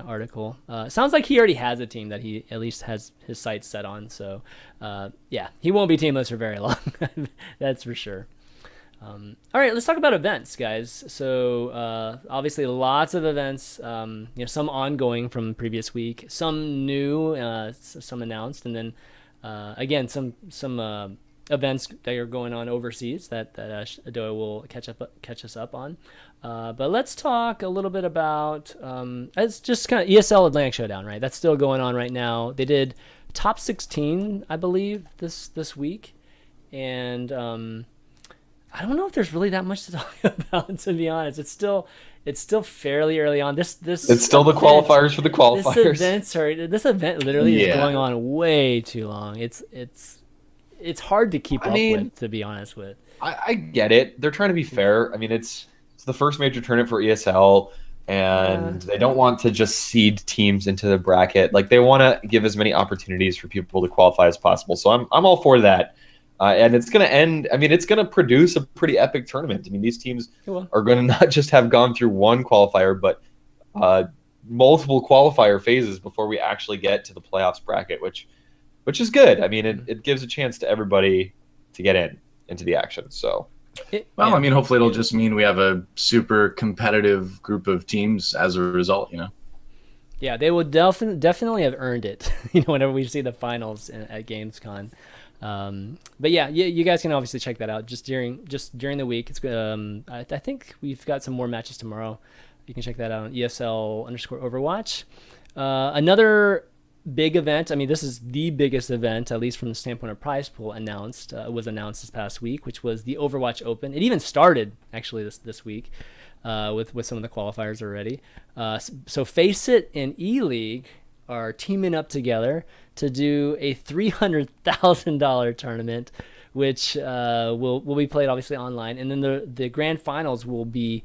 article. Sounds like he already has a team that he at least has his sights set on. So, yeah, he won't be teamless for very long. That's for sure. All right, let's talk about events, guys. So obviously lots of events, some ongoing from previous week, some new, some announced, and then again, some events that are going on overseas that Adoa will catch us up on. But let's talk a little bit about it's just kind of ESL Atlantic Showdown, right? That's still going on right now. They did top 16, I believe, this week, and I don't know if there's really that much to talk about, to be honest. It's still fairly early on. It's still the qualifiers for the qualifiers. This event literally is going on way too long. It's hard to keep up with, to be honest with. I get it. They're trying to be fair. I mean, it's the first major tournament for ESL, and they don't want to just seed teams into the bracket. Like, they want to give as many opportunities for people to qualify as possible. So I'm all for that. And it's going to end. I mean, it's going to produce a pretty epic tournament. I mean, these teams are going to not just have gone through one qualifier, but multiple qualifier phases before we actually get to the playoffs bracket, which is good. I mean, it gives a chance to everybody to get into the action. So, I mean, hopefully it'll just mean we have a super competitive group of teams as a result, Yeah, they will definitely have earned it, whenever we see the finals at Gamescom. But yeah, you guys can obviously check that out just during the week. It's I think we've got some more matches tomorrow. You can check that out on ESL_Overwatch. Another big event. I mean, this is the biggest event, at least from the standpoint of prize pool, was announced this past week, which was the Overwatch Open. It even started actually this week with some of the qualifiers already. So Faceit and E-League are teaming up together to do a $300,000 tournament, which will be played obviously online, and then the grand finals will be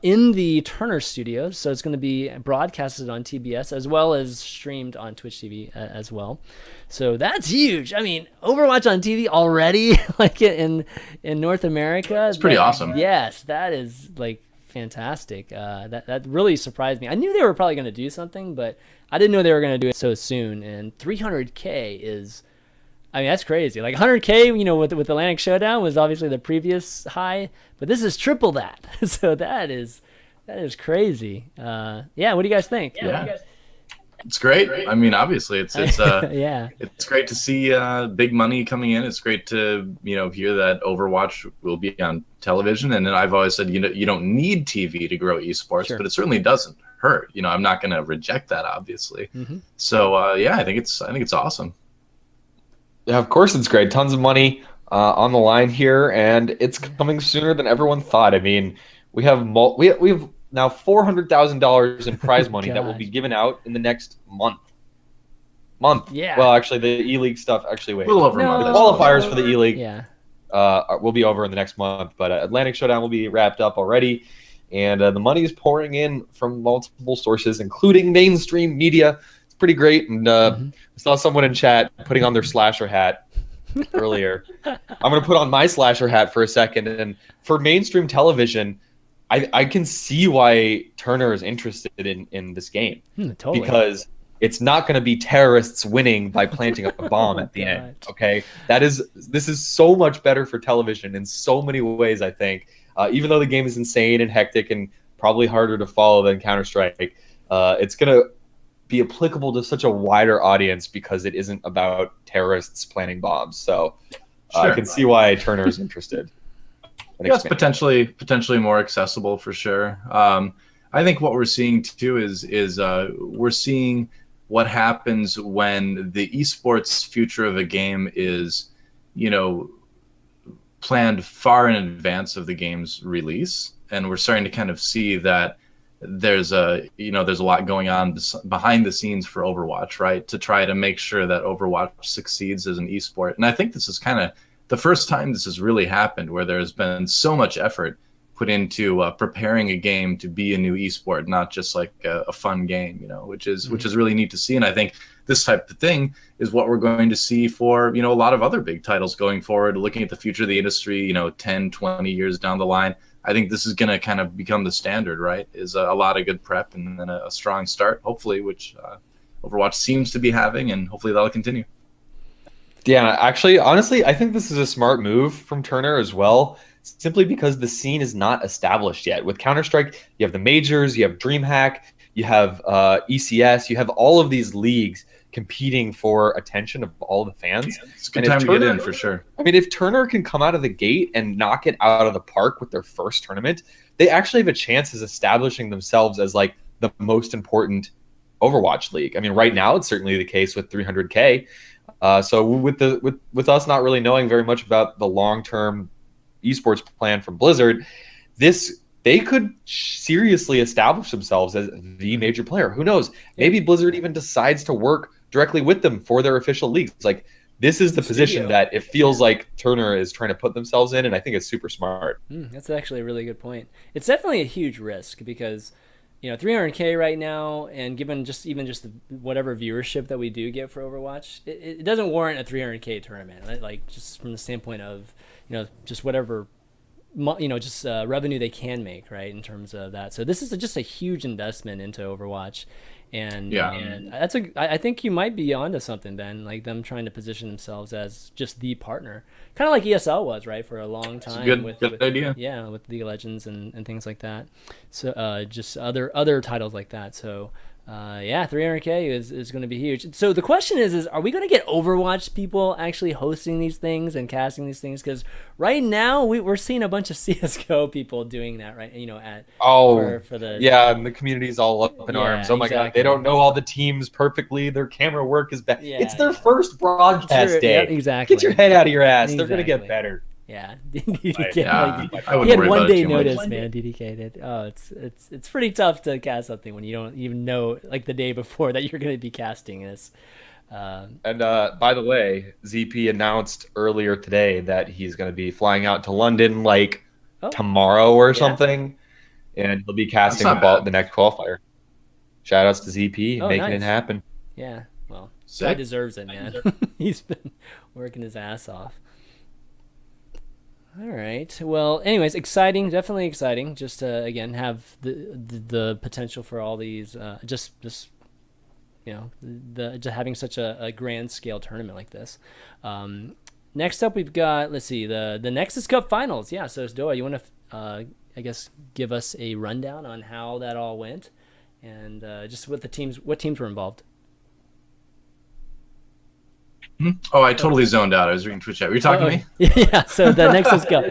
in the Turner Studios. So it's going to be broadcasted on TBS as well as streamed on Twitch TV as well. So that's huge. I mean, Overwatch on TV already, like in North America. It's pretty awesome. Yes, that is like fantastic. That really surprised me. I knew they were probably going to do something, but I didn't know they were going to do it so soon. And 300K is, I mean, that's crazy. Like 100K, with Atlantic Showdown was obviously the previous high, but this is triple that. So that is crazy. Yeah, what do you guys think? Yeah. It's great. I mean, obviously, it's yeah. It's great to see big money coming in. It's great to hear that Overwatch will be on television. And then I've always said you don't need TV to grow esports, but it certainly doesn't hurt. I'm not going to reject that, obviously. Mm-hmm. So yeah, I think it's awesome. Yeah, of course it's great. Tons of money on the line here, and it's coming sooner than everyone thought. I mean, we have now $400,000 in prize money that will be given out in the next month. Yeah. Well, actually, the E-League stuff. Actually, wait. A little over a month. The qualifiers for the E-League. Yeah. Will be over in the next month, but Atlantic Showdown will be wrapped up already, and the money is pouring in from multiple sources, including mainstream media. It's pretty great, and I saw someone in chat putting on their slasher hat earlier. I'm going to put on my slasher hat for a second, and for mainstream television, I can see why Turner is interested in this game. Totally. Because it's not going to be terrorists winning by planting a bomb at the end. Okay, this is so much better for television in so many ways. I think, even though the game is insane and hectic and probably harder to follow than Counter-Strike, it's going to be applicable to such a wider audience because it isn't about terrorists planting bombs. So I can see why Turner is interested. Yeah, it's potentially more accessible for sure. I think what we're seeing too is we're seeing what happens when the esports future of a game is, planned far in advance of the game's release, and we're starting to kind of see that there's a lot going on behind the scenes for Overwatch, right? To try to make sure that Overwatch succeeds as an esport, and I think this is kind of the first time this has really happened, where there's been so much effort put into preparing a game to be a new esport, not just like a fun game, which is really neat to see. And I think this type of thing is what we're going to see for, a lot of other big titles going forward, looking at the future of the industry, 10, 20 years down the line. I think this is going to kind of become the standard, right? Is a lot of good prep and then a strong start, hopefully, which Overwatch seems to be having, and hopefully that'll continue. Yeah, actually, honestly, I think this is a smart move from Turner as well, simply because the scene is not established yet. With Counter-Strike, you have the majors, you have DreamHack, you have ECS, you have all of these leagues competing for attention of all the fans. Yeah, it's a good time to get in for sure. I mean, if Turner can come out of the gate and knock it out of the park with their first tournament, they actually have a chance of establishing themselves as like the most important Overwatch league. I mean, right now it's certainly the case with 300K. So with us not really knowing very much about the long-term esports plan from Blizzard, they could seriously establish themselves as the major player. Who knows? Maybe Blizzard even decides to work directly with them for their official leagues. Like, this is the position that it feels like Turner is trying to put themselves in, and I think it's super smart. That's actually a really good point. It's definitely a huge risk because, 300K right now, and given even just whatever viewership that we do get for Overwatch, it doesn't warrant a 300K tournament. Right? Like, just from the standpoint of, just whatever, revenue they can make, right, in terms of that. So this is just a huge investment into Overwatch. And I think you might be onto something, Ben, like them trying to position themselves as just the partner, kind of like ESL was, right, for a long time. Good idea. Yeah, with League of Legends and things like that. So just other titles like that. So 300K is going to be huge. So the question is are we going to get Overwatch people actually hosting these things and casting these things? Because right now we're seeing a bunch of CS:GO people doing that, right? For and the community's all up in arms. Oh my God, they don't know all the teams perfectly. Their camera work is bad. Yeah, it's their first broadcast day. Yeah, exactly. Get your head out of your ass. Exactly. They're going to get better. Yeah, DDK, he had 1 day notice, man. DDK did. Oh, it's pretty tough to cast something when you don't even know, like, the day before that you're going to be casting this. And by the way, ZP announced earlier today that he's going to be flying out to London tomorrow or something, and he'll be casting the next qualifier. Shout outs to ZP making it happen. Yeah, well, guy deserves it, man. He's been working his ass off. All right. Well, anyways, exciting, definitely exciting. Just to again have the potential for all these, just having such a grand scale tournament like this. Next up, we've got the Nexus Cup finals. Yeah. So Doa, you want to I guess give us a rundown on how that all went, and just what teams were involved. Oh, I totally zoned out. I was reading Twitch chat. Were you talking to me? Yeah. So the Nexus Cup.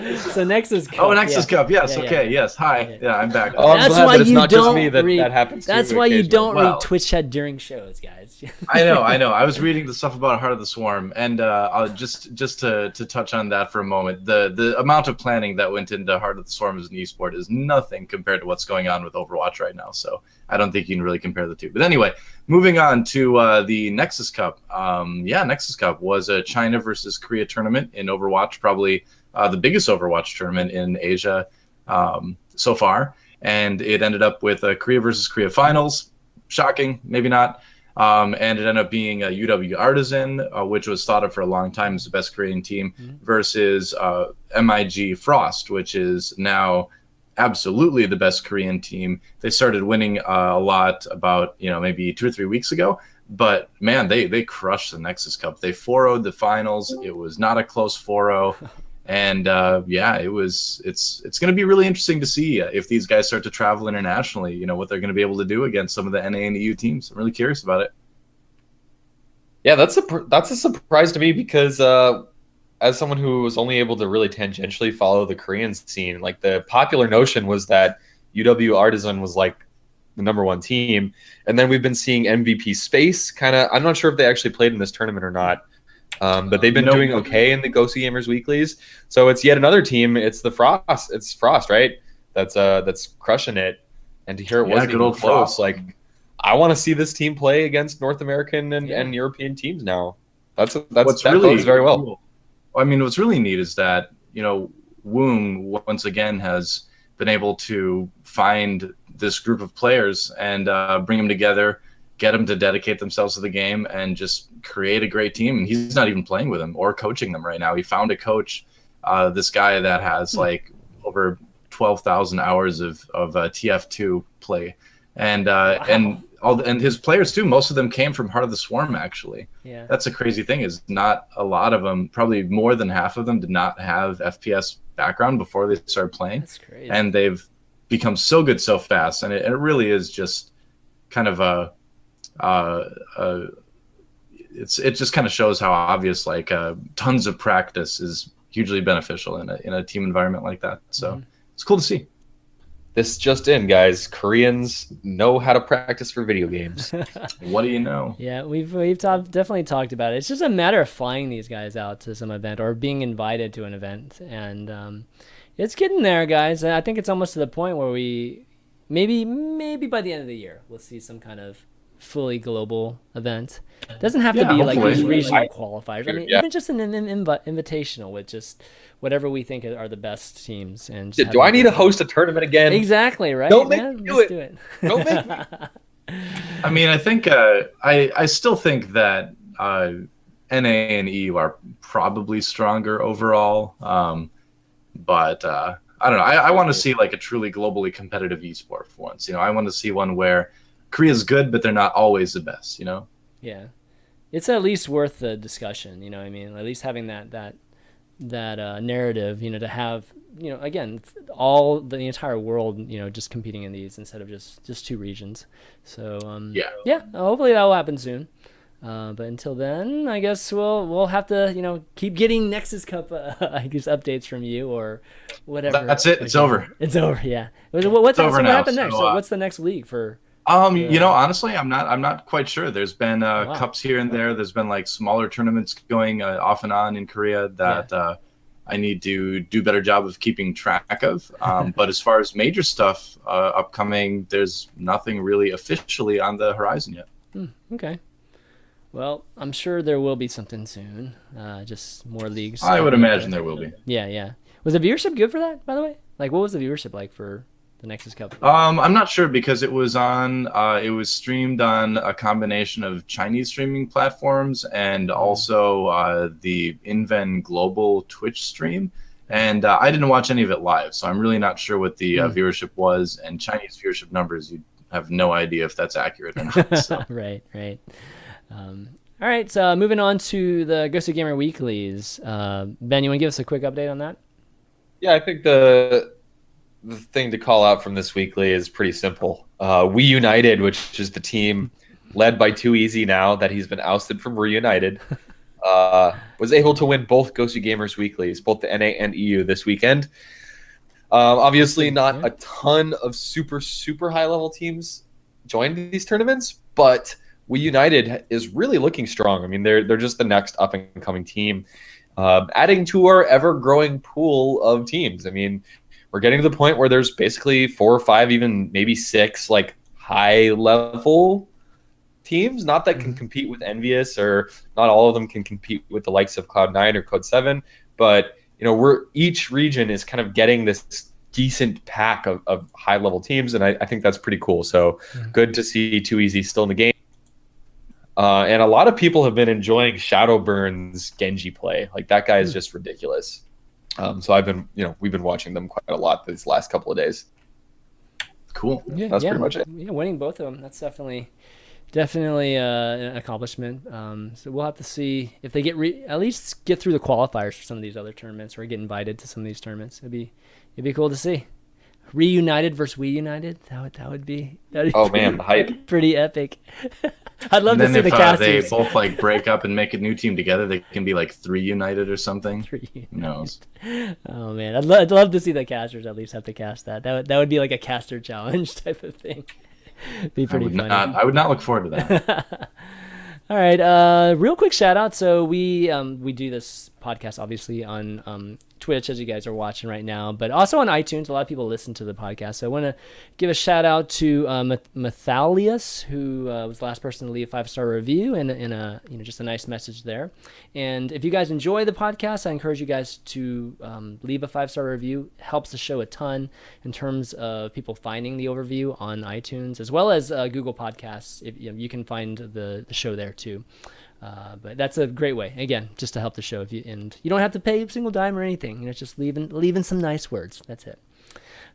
Oh, Nexus Cup. Yes. Okay. Yes. Hi. Yeah, I'm back. Oh, that's why you don't just me that happens. That's why you don't read Twitch chat during shows, guys. I know. I was reading the stuff about Heart of the Swarm, and I'll just to touch on that for a moment. The amount of planning that went into Heart of the Swarm as an esport is nothing compared to what's going on with Overwatch right now. So I don't think you can really compare the two. But anyway, moving on to the Nexus Cup. Nexus Cup was a China versus Korea tournament in Overwatch, probably the biggest Overwatch tournament in Asia so far. And it ended up with a Korea versus Korea finals. Shocking, maybe not. And it ended up being a UW Artisan, which was thought of for a long time as the best Korean team, versus MIG Frost, which is now absolutely the best Korean team. They started winning a lot about maybe 2 or 3 weeks ago, but man, they crushed the Nexus Cup. They 4-0'd the finals. It was not a close 4-0, and it's going to be really interesting to see if these guys start to travel internationally. What they're going to be able to do against some of the NA and EU teams. I'm really curious about it. Yeah, that's a surprise to me because as someone who was only able to really tangentially follow the Korean scene, like the popular notion was that UW Artisan was like the number one team. And then we've been seeing MVP Space I'm not sure if they actually played in this tournament or not, but they've been doing okay in the Go See Gamers weeklies. So it's yet another team. It's Frost. It's Frost, right? That's crushing it. And to hear it wasn't even close. Like, I want to see this team play against North American and European teams now. That bodes very well. Cool. I mean, what's really neat is that, Woom once again has been able to find this group of players and bring them together, get them to dedicate themselves to the game, and just create a great team. And he's not even playing with them or coaching them right now. He found a coach, this guy that has like over 12,000 hours of TF2 play, and Wow. and his players too. Most of them came from Heart of the Swarm. Actually, Yeah. that's a crazy thing. Is not a lot of them. Probably more than half of them did not have FPS background before they started playing. That's crazy. And they've become so good so fast, and it really is just kind of it just kind of shows how obvious like tons of practice is hugely beneficial in a team environment like that. So it's cool to see. This just in, guys. Koreans know how to practice for video games. What do you know? Yeah, we've definitely talked about it. It's just a matter of flying these guys out to some event or being invited to an event, and it's getting there, guys. I think it's almost to the point where we maybe by the end of the year we'll see some kind of fully global event. It doesn't have to be like hopefully. these regional qualifiers. I mean, Yeah. even just an invitational with just whatever we think are the best teams. And just Do I need to host a tournament again? Exactly, right? Don't make Yeah, me do let's it. do it. Don't make me. I mean, I think I still think that NA and EU are probably stronger overall, but I don't know. I want to see like a truly globally competitive esport for once. You know, I want to see one where Korea's good, but they're not always the best. You know. Yeah, it's at least worth the discussion. You know what I mean? At least having that narrative, you know, to have, you know, again, all the entire world, you know, just competing in these instead of just two regions. So yeah, hopefully that will happen soon. But until then, I guess we'll have to, you know, keep getting Nexus Cup I guess updates from you or whatever. That's it. It's over. It's over. Yeah. What over now, happened next? so, So what's the next league for? You know, honestly, I'm not quite sure. There's been Wow. cups here and there. There's been like smaller tournaments going off and on in Korea that I need to do a better job of keeping track of. But as far as major stuff upcoming, there's nothing really officially on the horizon yet. Okay. Well, I'm sure there will be something soon. Just more leagues. I would imagine there will be. Yeah. Was the viewership good for that, by the way? Like, what was the viewership like for the Nexus Cup? I'm not sure because it was streamed on a combination of Chinese streaming platforms and also the InVen Global Twitch stream. And I didn't watch any of it live, so I'm really not sure what the viewership was. And Chinese viewership numbers, you have no idea if that's accurate or not. So. Right. All right, so moving on to the Ghosted Gamer Weeklies. Ben, you want to give us a quick update on that? Yeah, I think the thing to call out from this weekly is pretty simple. We United, which is the team led by Too Easy now that he's been ousted from Reunited, was able to win both Ghosted Gamers Weeklies, both the NA and EU this weekend. Obviously, not a ton of super high level teams joined these tournaments, but We United is really looking strong. I mean, they're just the next up and coming team, adding to our ever growing pool of teams. I mean, we're getting to the point where there's basically 4 or 5, even maybe 6 like high level teams. Not that can compete with Envious, or not all of them can compete with the likes of Cloud9 or Code7, but you know, each region is kind of getting this decent pack of high level teams, and I think that's pretty cool. So good to see Too Easy still in the game. And a lot of people have been enjoying Shadowburn's Genji play. Like, that guy is just ridiculous. So we've been watching them quite a lot these last couple of days. Cool. That's pretty much it. Yeah, winning both of them, that's definitely an accomplishment. So we'll have to see if they at least get through the qualifiers for some of these other tournaments, or get invited to some of these tournaments. It'd be cool to see. Reunited versus We United. That would be Oh man, the hype. Pretty epic. I'd love to see if the casters. they both like break up and make a new team together, they can be like 3 United or something. Who knows? Oh man, I'd love to see the casters at least have to cast that. That would be like a caster challenge type of thing. Be pretty funny. I would not look forward to that. All right, real quick shout out. So we do this podcast obviously on Twitch, as you guys are watching right now, but also on iTunes. A lot of people listen to the podcast, so I want to give a shout out to Mathalius, who was the last person to leave a 5-star review and just a nice message there. And if you guys enjoy the podcast, I encourage you guys to leave a 5-star review. It helps the show a ton in terms of people finding the overview on iTunes, as well as Google Podcasts. You can find the show there too. But that's a great way, again, just to help the show. And you don't have to pay a single dime or anything. It's just leaving some nice words. That's it.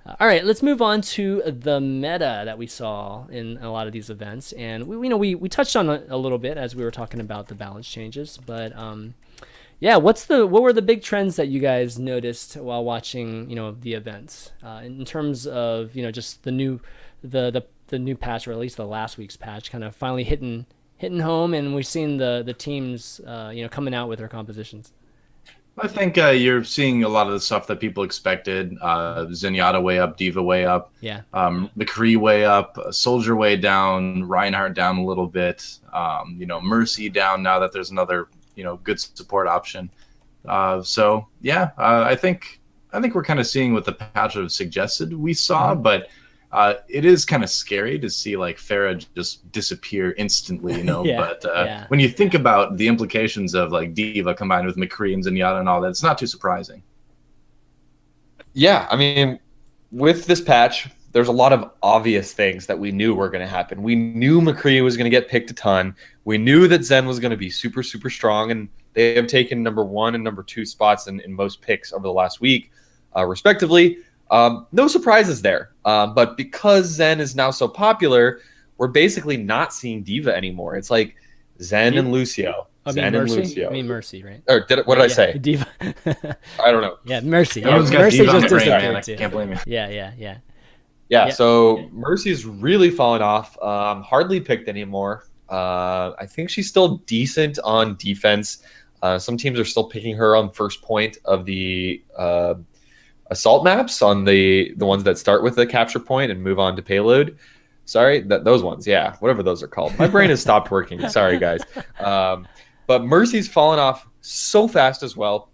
All right, let's move on to the meta that we saw in a lot of these events, and we touched on it a little bit as we were talking about the balance changes, but yeah, what were the big trends that you guys noticed while watching the events in terms of just the new patch, or at least the last week's patch, kind of finally hitting home, and we've seen the teams coming out with their compositions. I think you're seeing a lot of the stuff that people expected. Zenyatta way up, Diva way up, yeah. McCree way up, Soldier way down, Reinhardt down a little bit. Mercy down now that there's another good support option. So yeah, I think we're kind of seeing what the patch have suggested we saw, but it is kind of scary to see like Pharah just disappear instantly, Yeah, but when you think about the implications of like Diva combined with McCree and Zenyatta and all that, it's not too surprising. Yeah, I mean, with this patch, there's a lot of obvious things that we knew were going to happen. We knew McCree was going to get picked a ton. We knew that Zen was going to be super, super strong, and they have taken number 1 and number 2 spots in most picks over the last week, respectively. No surprises there. But because Zen is now so popular, we're basically not seeing Diva anymore. It's like Zen and Lucio. And Lucio. I mean Mercy, right? Or what did I say? Diva. I don't know. Yeah, Mercy. Yeah, Everyone's got Mercy Diva on just the brain, man. disappeared I too. can't blame you. Yeah. So Mercy's really fallen off. Hardly picked anymore. I think she's still decent on defense. Some teams are still picking her on first point of the assault maps, on the ones that start with the capture point and move on to payload. Sorry, those ones. Yeah, whatever those are called. My brain has stopped working. Sorry, guys. But Mercy's fallen off so fast as well.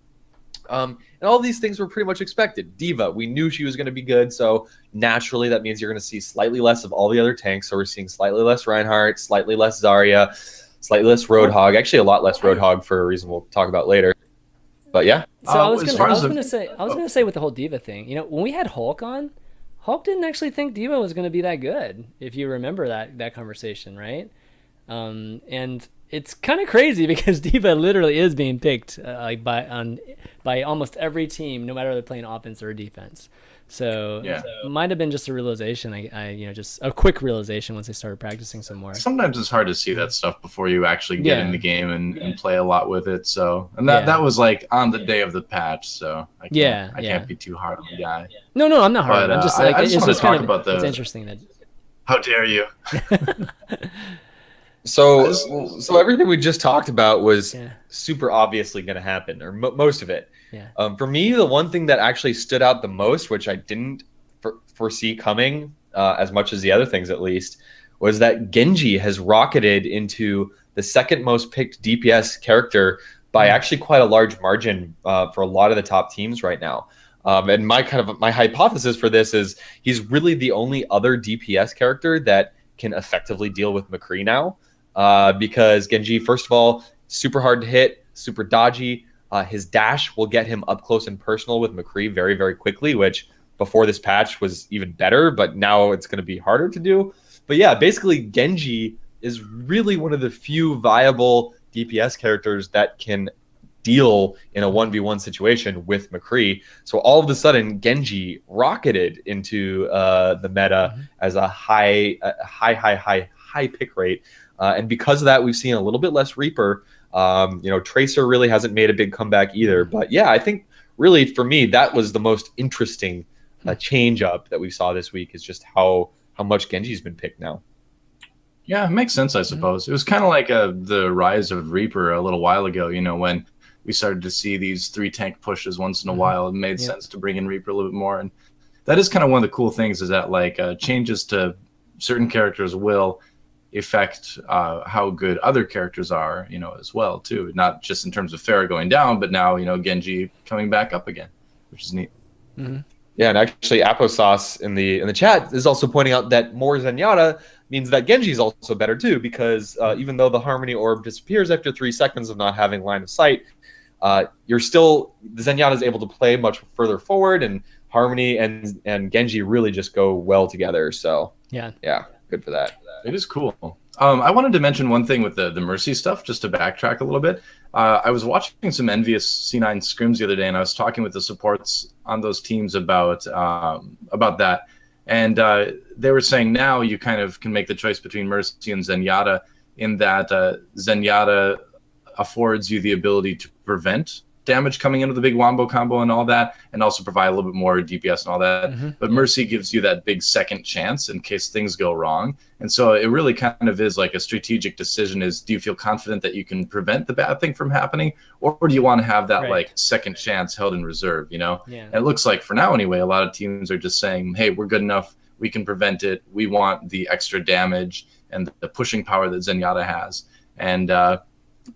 And all these things were pretty much expected. Diva, we knew she was going to be good, so naturally that means you're going to see slightly less of all the other tanks. So we're seeing slightly less Reinhardt, slightly less Zarya, slightly less Roadhog. Actually, a lot less Roadhog for a reason we'll talk about later. But yeah. So I was gonna say with the whole Diva thing, when we had Hulk on, Hulk didn't actually think Diva was going to be that good, if you remember that conversation, right? And it's kind of crazy because Diva literally is being picked by almost every team, no matter they're playing offense or defense. So it might have been just a realization. Just a quick realization once they started practicing some more. Sometimes it's hard to see that stuff before you actually get in the game and play a lot with it. So that was like on the day of the patch. So I can't be too hard on the guy. No, I'm not hard. But, I'm just I just want to talk about it's interesting that. How dare you? So everything we just talked about was super obviously going to happen, or most of it. Yeah. For me, the one thing that actually stood out the most, which I didn't foresee coming as much as the other things at least, was that Genji has rocketed into the second most picked DPS character by actually quite a large margin for a lot of the top teams right now. And my hypothesis for this is he's really the only other DPS character that can effectively deal with McCree now. Because Genji, first of all, super hard to hit, super dodgy. His dash will get him up close and personal with McCree very, very quickly, which before this patch was even better, but now it's going to be harder to do. But yeah, basically Genji is really one of the few viable DPS characters that can deal in a 1v1 situation with McCree. So all of a sudden, Genji rocketed into the meta as a high pick rate. And because of that, we've seen a little bit less Reaper. Tracer really hasn't made a big comeback either. But yeah, I think really for me, that was the most interesting change up that we saw this week, is just how much Genji's been picked now. Yeah, it makes sense, I suppose. It was kind of like the rise of Reaper a little while ago, when we started to see these 3 tank pushes once in a while. It made sense to bring in Reaper a little bit more. And that is kind of one of the cool things, is that changes to certain characters will affect how good other characters are, as well too. Not just in terms of Pharah going down, but now Genji coming back up again, which is neat. Mm-hmm. Yeah, and actually Aposauce in the chat is also pointing out that more Zenyatta means that Genji is also better too, because even though the Harmony Orb disappears after 3 seconds of not having line of sight, the Zenyatta is able to play much further forward, and Harmony and Genji really just go well together. So yeah, good for that. It is cool. I wanted to mention one thing with the Mercy stuff, just to backtrack a little bit. I was watching some envious C9 scrims the other day, and I was talking with the supports on those teams about that. And they were saying now you kind of can make the choice between Mercy and Zenyatta, in that Zenyatta affords you the ability to prevent damage coming into the big wombo combo and all that, and also provide a little bit more DPS and all that. But Mercy gives you that big second chance in case things go wrong. And so it really kind of is like a strategic decision: is do you feel confident that you can prevent the bad thing from happening, or do you want to have that like second chance held in reserve, you know? And it looks like for now anyway, a lot of teams are just saying, hey, we're good enough, we can prevent it, we want the extra damage and the pushing power that Zenyatta has. And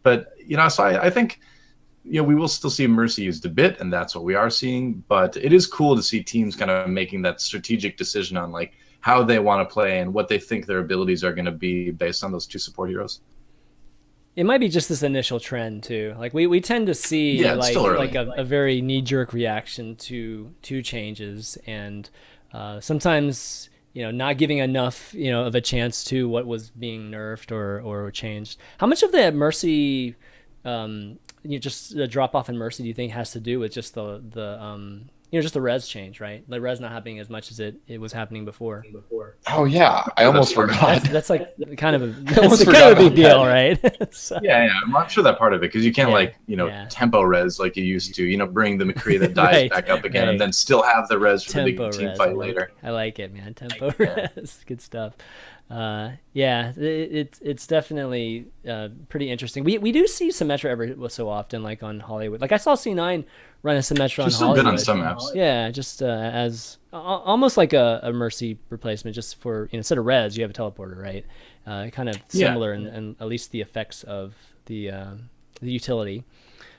but you know, so I think, you know, we will still see Mercy used a bit, and that's what we are seeing. But it is cool to see teams kind of making that strategic decision on like how they want to play and what they think their abilities are going to be based on those two support heroes. It might be just this initial trend too. Like we tend to see like a very knee-jerk reaction to changes, and sometimes, you know, not giving enough, you know, of a chance to what was being nerfed or changed. How much of the Mercy just the drop off in Mercy do you think has to do with just the just the res change, right? The res not happening as much as it was happening before. Oh yeah, I almost forgot. That's like kind of a big deal, right? So, yeah, I'm sure that part of it, because you can't tempo res like you used to. You know, bring the McCree that dies back up again, and then still have the res for the big team fight later. I like it, man. Tempo res, good stuff. It's definitely pretty interesting. We do see Symmetra every so often, like on Hollywood. Like I saw C9 run a Symmetra on Hollywood. She's still good on some maps. Yeah, just as almost like a Mercy replacement, just for, you know, instead of res, you have a teleporter, right? Kind of similar in at least the effects of the utility.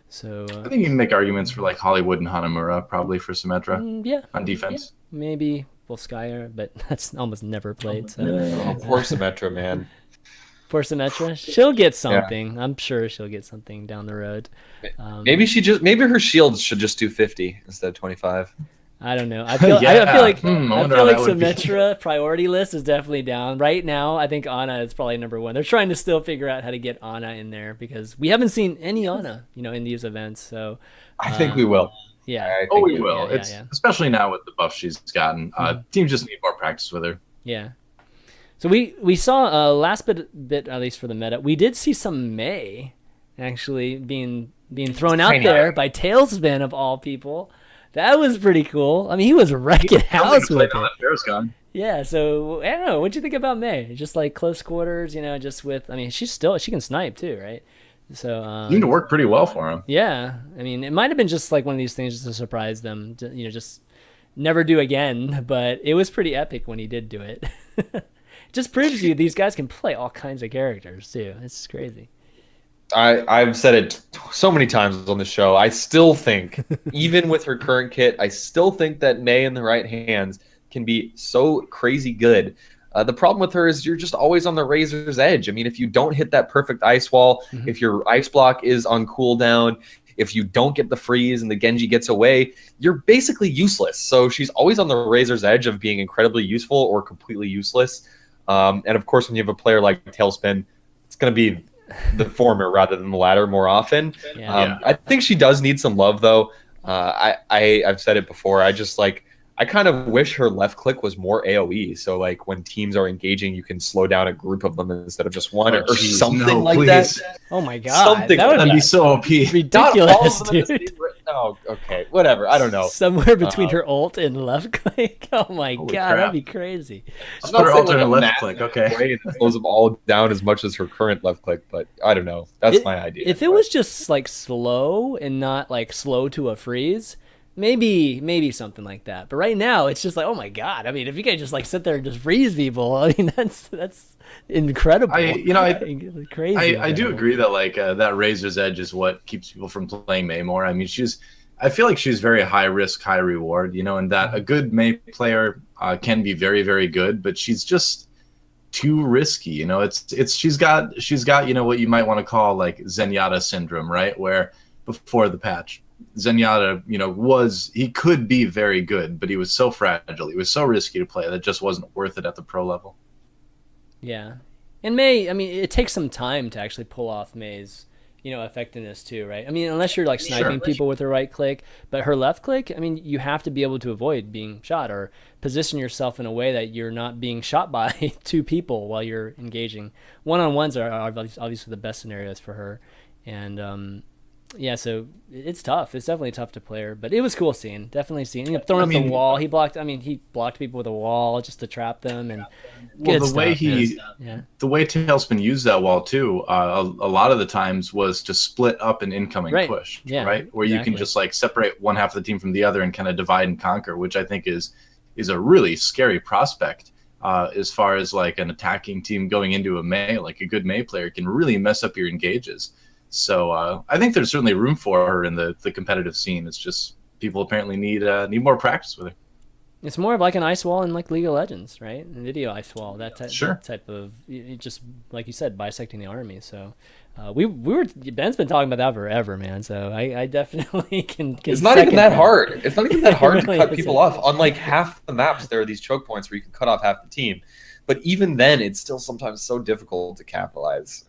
So I think you can make arguments for like Hollywood and Hanamura probably for Symmetra. On defense. Yeah, maybe Volskaya, but that's almost never played. So. Poor Symmetra, man. Poor Symmetra. She'll get something. Yeah. I'm sure she'll get something down the road. Maybe her shields should just do 50 instead of 25. I don't know. I feel like Symmetra priority list is definitely down right now. I think Ana is probably number one. They're trying to still figure out how to get Ana in there, because we haven't seen any Ana, you know, in these events. So I think we will. Yeah. We will. Especially now with the buff she's gotten. Teams just need more practice with her. Yeah. So we saw last bit at least for the meta. We did see some Mei actually being thrown out there by Tailspin of all people. That was pretty cool. I mean, he was wrecking house with it. Yeah, so I don't know. What'd you think about Mei? Just like close quarters, you know, just with, I mean, she can snipe too, right? So seemed to work pretty well for him. Yeah, I mean, it might have been just like one of these things just to surprise them, you know, just never do again. But it was pretty epic when he did do it. Just proves you these guys can play all kinds of characters too. It's crazy. I've said it so many times on the show. I still think, even with her current kit, I still think that Mei in the right hands can be so crazy good. The problem with her is you're just always on the razor's edge. I mean, if you don't hit that perfect ice wall, if your ice block is on cooldown, if you don't get the freeze and the Genji gets away, you're basically useless. So she's always on the razor's edge of being incredibly useful or completely useless. And of course, when you have a player like Tailspin, it's going to be the former rather than the latter more often. I think she does need some love, though. I've said it before. I kind of wish her left click was more AoE. So like when teams are engaging, you can slow down a group of them instead of just one or something like that. Oh my god, that would be so OP. Ridiculous, dude. No, okay, whatever. I don't know. Somewhere between her ult and left click. Oh my god, that'd be crazy. Just put her ult and left click. Okay. That slows them all down as much as her current left click, but I don't know. That's my idea. If it was just like slow and not like slow to a freeze, maybe something like that. But right now, it's just like, oh my god. I mean, if you can just like sit there and just freeze people, I mean, that's incredible. Crazy. I do agree that like that razor's edge is what keeps people from playing Mei more. I mean, I feel like she's very high risk, high reward, you know, and that a good Mei player can be very, very good, but she's just too risky, you know. She's got you know what you might want to call like Zenyatta syndrome, right? Where before the patch, Zenyatta, you know, he could be very good, but he was so fragile, he was so risky to play that it just wasn't worth it at the pro level. Yeah. And Mei, I mean, it takes some time to actually pull off Mei's, effectiveness too, right? I mean, unless you're like sniping people with the right click, but her left click, I mean, you have to be able to avoid being shot or position yourself in a way that you're not being shot by two people while you're engaging. One-on-ones are obviously the best scenarios for her. And yeah, so it's tough. It's definitely tough to play her, but it was cool seeing. Definitely seeing. Throwing up the wall. He blocked people with a wall just to trap them. And well, the way Tailspin used that wall too, a lot of the times was to split up an incoming push, right? Where you can just like separate one half of the team from the other and kind of divide and conquer, which I think is a really scary prospect. As far as like an attacking team going into a Mei, like a good Mei player can really mess up your engages. So I think there's certainly room for her in the competitive scene. It's just people apparently need more practice with her. It's more of like an ice wall in like League of Legends, right? An video ice wall, that type of, just like you said, bisecting the army. So Ben's been talking about that forever, man. So I definitely can it's not even that hard. It's not even that hard to cut people off. On like half the maps, there are these choke points where you can cut off half the team. But even then, it's still sometimes so difficult to capitalize.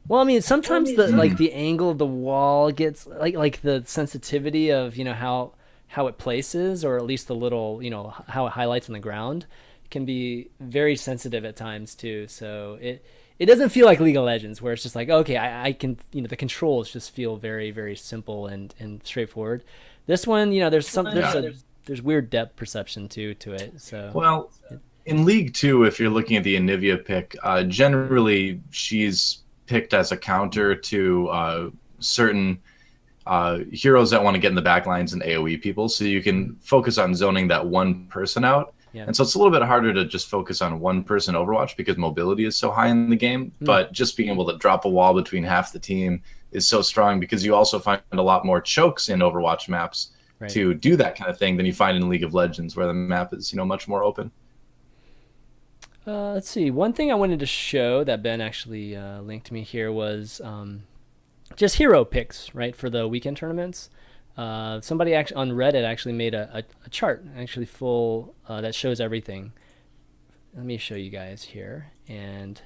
Well, I mean, sometimes the angle of the wall gets like the sensitivity of how it places, or at least the little how it highlights on the ground, can be very sensitive at times too. So it doesn't feel like League of Legends where it's just like, okay, I can the controls just feel very, very simple and straightforward. This one, there's weird depth perception to it. So well, in League 2, if you're looking at the Anivia pick, generally she's picked as a counter to certain heroes that want to get in the back lines and AoE people, so you can focus on zoning that one person out. And so it's a little bit harder to just focus on one person Overwatch because mobility is so high in the game, but just being able to drop a wall between half the team is so strong, because you also find a lot more chokes in Overwatch maps to do that kind of thing than you find in League of Legends, where the map is much more open. Let's see. One thing I wanted to show that Ben actually linked me here was just hero picks, right, for the weekend tournaments. Somebody actually on Reddit actually made a chart, actually full, that shows everything. Let me show you guys here. And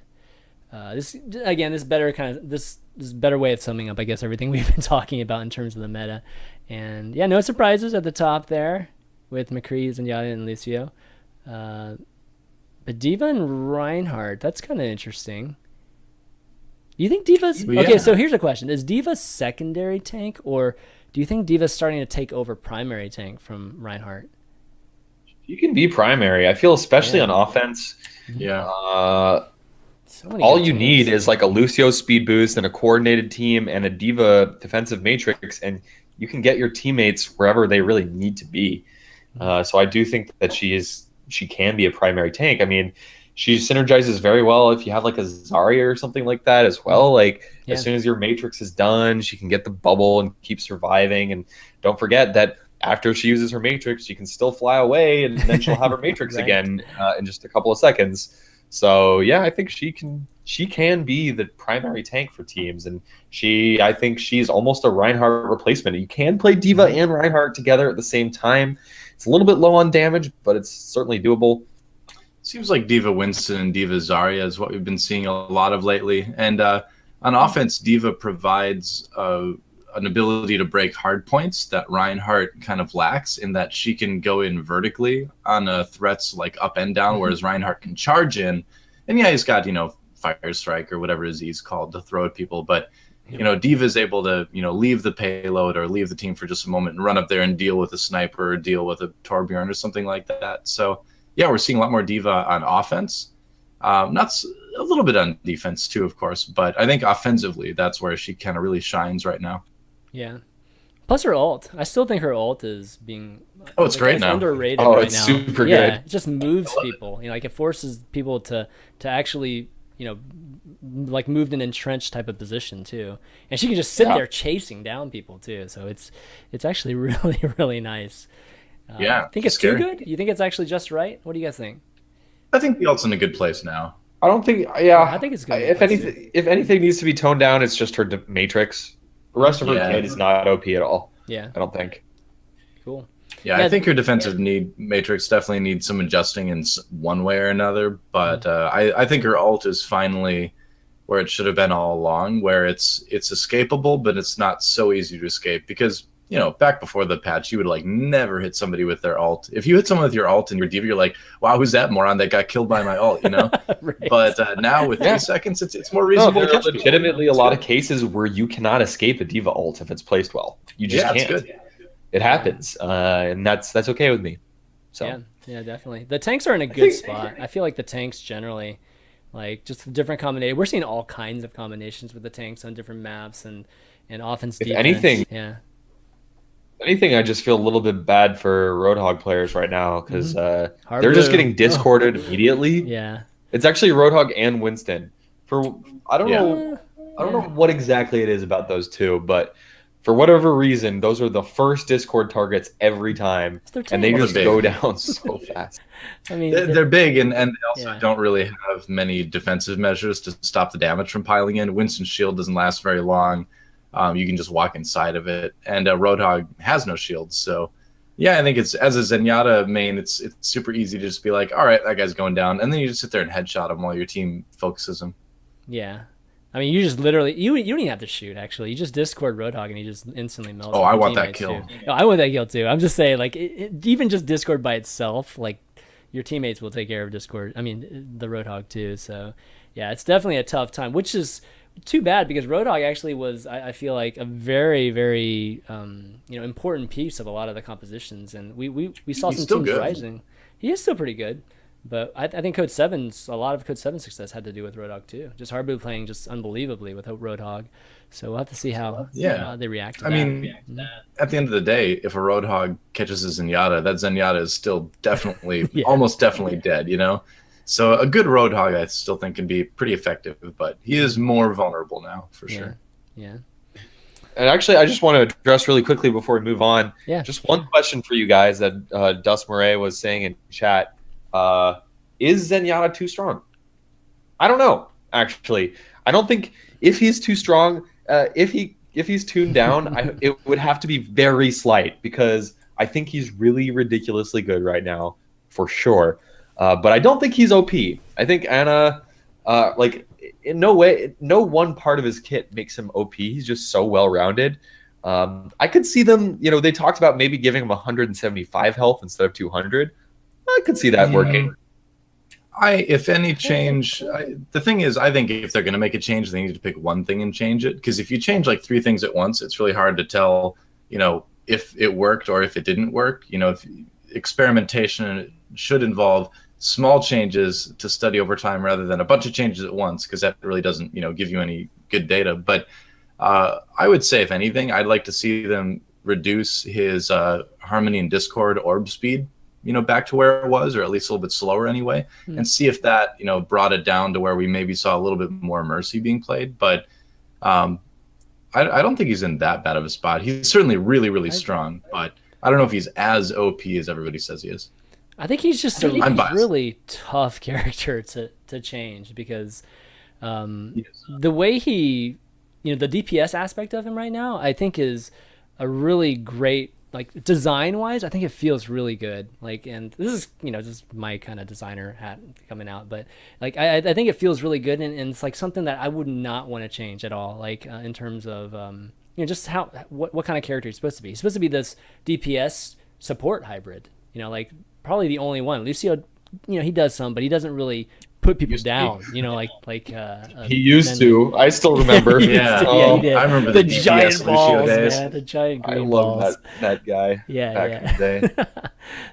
this is better way of summing up, I guess, everything we've been talking about in terms of the meta. And yeah, no surprises at the top there with McCree, Zenyatta, and Lucio. But D.Va and Reinhardt, that's kind of interesting. Do you think D.Va's... Yeah. Okay, so here's a question. Is D.Va secondary tank, or do you think D.Va's starting to take over primary tank from Reinhardt? You can be primary. I feel especially on offense. Yeah. All you need is like a Lucio speed boost and a coordinated team and a D.Va defensive matrix, and you can get your teammates wherever they really need to be. So I do think that she can be a primary tank. I mean, she synergizes very well if you have like a Zarya or something like that as well. Like as soon as your matrix is done, she can get the bubble and keep surviving. And don't forget that after she uses her matrix, she can still fly away, and then she'll have her matrix again in just a couple of seconds. So yeah, I think she can be the primary tank for teams, and I think she's almost a Reinhardt replacement. You can play D.Va and Reinhardt together at the same time. It's a little bit low on damage, but it's certainly doable. Seems like D.Va Winston and D.Va Zarya is what we've been seeing a lot of lately. And on offense, D.Va provides an ability to break hard points that Reinhardt kind of lacks, in that she can go in vertically on threats like up and down, whereas Reinhardt can charge in. And yeah, he's got, Fire Strike or whatever his E's called to throw at people. But, D.Va is able to, leave the payload or leave the team for just a moment and run up there and deal with a sniper or deal with a Torbjorn or something like that. So, yeah, we're seeing a lot more D.Va on offense. Not a little bit on defense too, of course, but I think offensively, that's where she kind of really shines right now. Yeah. Plus her ult. I still think her ult is being it's great now. Underrated right now. It's super good. It just moves people. Like it forces people to actually, like moved an entrenched type of position too. And she can just sit there chasing down people too. So it's actually really, really nice. Think it's scary. Too good? You think it's actually just right? What do you guys think? I think the ult's in a good place now. I don't think. Yeah, I think it's good. If anything needs to be toned down, it's just her matrix. The rest of her kit is not OP at all. Yeah, I don't think. Cool. Yeah, I think your defensive need matrix definitely needs some adjusting in one way or another. But I think her ult is finally where it should have been all along, where it's escapable, but it's not so easy to escape. Because back before the patch, you would like never hit somebody with their ult. If you hit someone with your ult and your diva, you're like, wow, who's that moron that got killed by my ult? Right. But now with 3 seconds, it's more reasonable. There are legitimately a lot of cases where you cannot escape a diva ult if it's placed well. You just can't. It's good. It happens, and that's okay with me. So yeah, definitely. The tanks are in a good spot. I feel like the tanks generally, like just different combinations. We're seeing all kinds of combinations with the tanks on different maps and offense. If defense. anything, I just feel a little bit bad for Roadhog players right now because they're just getting discorded immediately. Yeah, it's actually Roadhog and Winston. I don't know what exactly it is about those two, but for whatever reason, those are the first Discord targets every time, and they just go down so fast. I mean, they're big, and they also don't really have many defensive measures to stop the damage from piling in. Winston's shield doesn't last very long. You can just walk inside of it, and Roadhog has no shield. So, yeah, I think it's as a Zenyatta main, it's super easy to just be like, all right, that guy's going down, and then you just sit there and headshot him while your team focuses him. Yeah. I mean, you just literally you don't even have to shoot. Actually, you just Discord Roadhog and he just instantly melts. Oh, I want that kill. No, I want that kill too. I'm just saying, like, even just Discord by itself, like, your teammates will take care of Discord. I mean, the Roadhog too. So, yeah, it's definitely a tough time, which is too bad because Roadhog actually was, I feel like, a very, very important piece of a lot of the compositions, and we saw some teams rising. He is still pretty good. But I think a lot of Code 7's success had to do with Roadhog too. Just Harbu playing just unbelievably with Roadhog. So we'll have to see how they react to that. I mean, at the end of the day, if a Roadhog catches a Zenyatta, that Zenyatta is still definitely, almost definitely dead, So a good Roadhog, I still think, can be pretty effective, but he is more vulnerable now, for sure. Yeah. And actually, I just want to address really quickly before we move on. Yeah. Just one question for you guys that Dust Murray was saying in chat. Is Zenyatta too strong? I don't know, actually. I don't think if he's too strong, if he's tuned down, it would have to be very slight no I think he's really ridiculously good right now, for sure. But I don't think he's OP. I think Anna, in no way, no one part of his kit makes him OP. He's just so well-rounded. I could see them, they talked about maybe giving him 175 health instead of 200. I could see that working. If any change, the thing is, I think if they're going to make a change, they need to pick one thing and change it. Because if you change like 3 things at once, it's really hard to tell, if it worked or if it didn't work. If experimentation should involve small changes to study over time rather than a bunch of changes at once, because that really doesn't, give you any good data. But I would say, if anything, I'd like to see them reduce his Harmony and Discord orb speed, back to where it was, or at least a little bit slower anyway, and see if that, brought it down to where we maybe saw a little bit more Mercy being played. But I don't think he's in that bad of a spot. He's certainly really, really strong, but I don't know if he's as OP as everybody says he is. I think he's just a really tough character to change because the way he, the DPS aspect of him right now, I think is a really great, like, design wise, I think it feels really good. Like, and this is, this is my kind of designer hat coming out, but like, I think it feels really good. And it's like something that I would not want to change at all. Like, in terms of, just what kind of character he's supposed to be. He's supposed to be this DPS support hybrid, like probably the only one. Lucio, he does some, but he doesn't really put people down, he used to. I still remember. He did. I remember the giant balls, days. man, the giant green I balls. love that guy. Back in the day.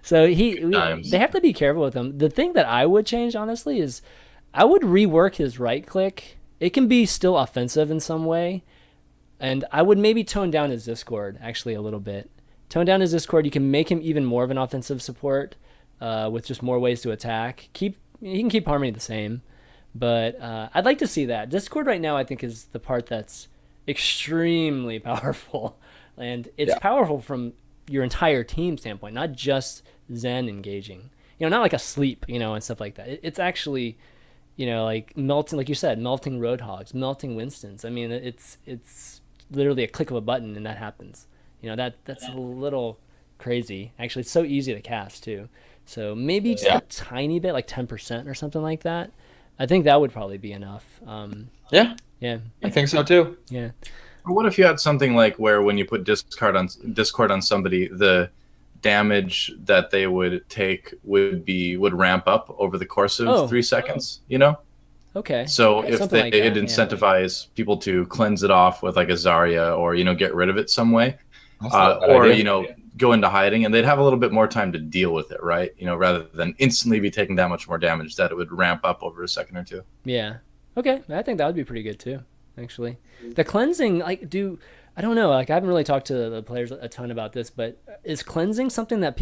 So they have to be careful with him. The thing that I would change, honestly, is I would rework his right click. It can be still offensive in some way, and I would maybe tone down his Discord actually a little bit. Tone down his Discord. You can make him even more of an offensive support with just more ways to attack. He can keep Harmony the same, but I'd like to see that. Discord right now, I think, is the part that's extremely powerful, and it's powerful from your entire team standpoint, not just Zen engaging. Not like a sleep, and stuff like that. It's actually, like melting, like you said, melting Roadhogs, melting Winstons. I mean, it's literally a click of a button and that happens. That's a little crazy. Actually, it's so easy to cast too. So maybe just a tiny bit, like 10% or something like that. I think that would probably be enough. Yeah, Yeah, I think so too. yeah. Or what if you had something like where when you put Discord on somebody, the damage that they would take would ramp up over the course of 3 seconds, you know? Okay. So if Something like it that, incentivize people to cleanse it off with like a Zarya, or get rid of it some way, That's not a bad or idea. go into hiding, and they'd have a little bit more time to deal with it, right? Rather than instantly be taking that much more damage, that it would ramp up over a second or two. Yeah. Okay. I think that would be pretty good too, actually. The cleansing, I don't know, like I haven't really talked to the players a ton about this, but is cleansing something that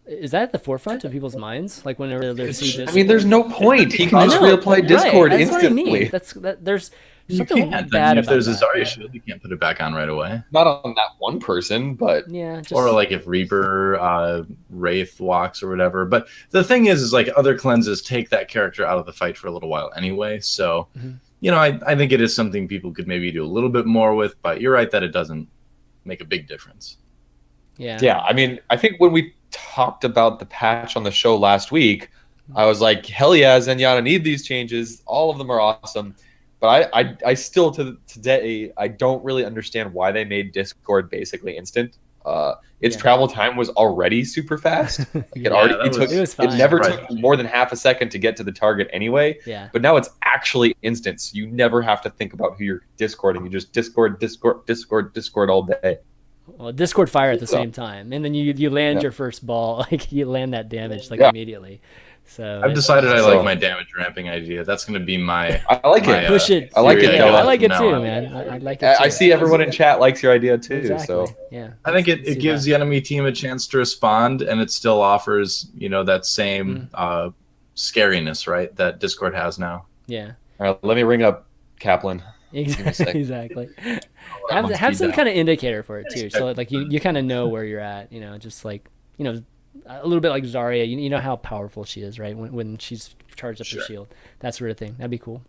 is that at the forefront of people's minds? Like whenever they're I mean, there's no point. He can just reapply Discord right, instantly. That's what I mean. There's You something can't. bad If about there's a that. Zarya shield, you can't put it back on right away. Not on that one person, but Yeah, just, Or like if Reaper, Wraith walks or whatever. But the thing is like other cleanses take that character out of the fight for a little while anyway. So, I think it is something people could maybe do a little bit more with. But you're right that it doesn't make a big difference. yeah. I mean, I think when we talked about the patch on the show last week, I was like, hell yeah, Zenyatta need these changes. All of them are awesome. But I still to today I don't really understand why they made Discord basically instant. Its travel time was already super fast. It never took more than half a second to get to the target anyway. Yeah. But now it's actually instant. So you never have to think about who you're Discording. You just Discord all day. Well, Discord fire at the same time, and then you land your first ball, like you land that damage immediately. So I've decided I like my damage ramping idea. That's going to be my. I like it. Push it. I like it. Yeah, I like it No, too, I- man. I like it too. I see everyone in chat likes your idea too. Exactly. So Yeah. I think it gives the enemy team a chance to respond, and it still offers that same scariness, right? That Discord has now. Yeah. all right, let me ring up Kaplan. Exactly. Have some kind of indicator for it too, so like you kind of know where you're at. Just like a little bit like Zarya. You know how powerful she is, right? When she's charged up her shield, that sort of thing. That'd be cool.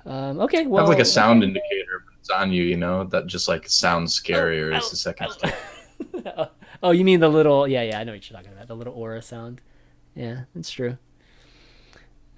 Okay, well, have like a sound indicator, but it's on you. That just like sounds scarier as the second step. Oh, you mean the little? Yeah, I know what you're talking about. The little aura sound. Yeah, that's true.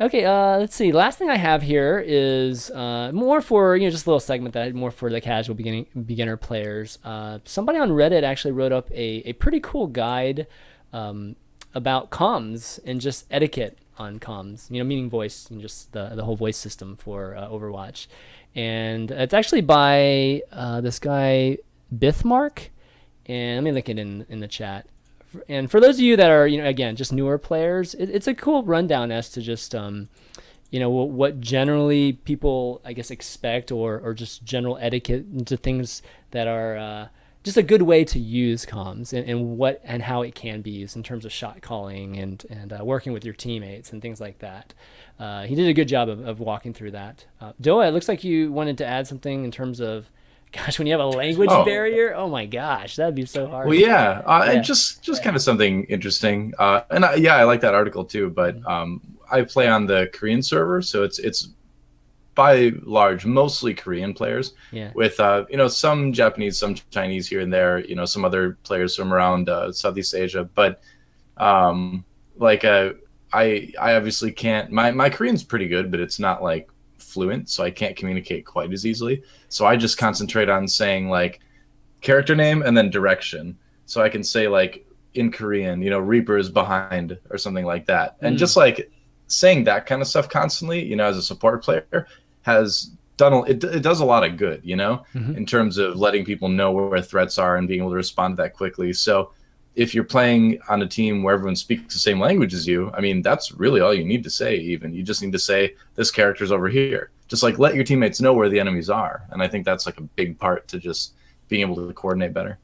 Okay, let's see. Last thing I have here is more for just a little segment that I had more for the casual beginner players. Somebody on Reddit actually wrote up a pretty cool guide about comms and just etiquette on comms. Meaning voice and just the whole voice system for Overwatch. And it's actually by this guy Bithmark, and let me link it in the chat. And for those of you that are, again, just newer players, it's a cool rundown as to just, what generally people, I guess, expect or just general etiquette into things that are just a good way to use comms and how it can be used in terms of shot calling and working with your teammates and things like that. He did a good job of walking through that. Doa, it looks like you wanted to add something in terms of, gosh, when you have a language barrier, oh my gosh, that'd be so hard. Well, yeah, just kind of something interesting. I like that article too. But I play on the Korean server, so it's by large mostly Korean players. Yeah. With some Japanese, some Chinese here and there. Some other players from around Southeast Asia. But I obviously can't. My Korean's pretty good, but it's not like fluent, so I can't communicate quite as easily. So I just concentrate on saying like character name and then direction. So I can say like in Korean, Reaper is behind or something like that. And just like saying that kind of stuff constantly, as a support player has done it does a lot of good, in terms of letting people know where threats are and being able to respond to that quickly. So if you're playing on a team where everyone speaks the same language as you, I mean, that's really all you need to say. Even you just need to say this character's over here. Just like let your teammates know where the enemies are. And I think that's like a big part to just being able to coordinate better.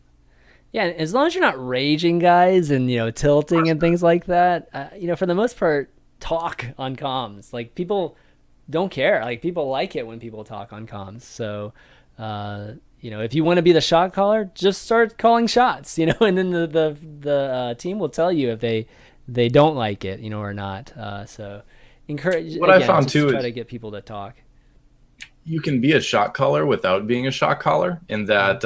Yeah, as long as you're not raging, guys, and tilting and things like that, for the most part, talk on comms. Like people don't care. Like people like it when people talk on comms. So. If you want to be the shot caller, just start calling shots, and then the team will tell you if they don't like it, or not. So encourage. What I found too try is to get people to talk. You can be a shot caller without being a shot caller, in that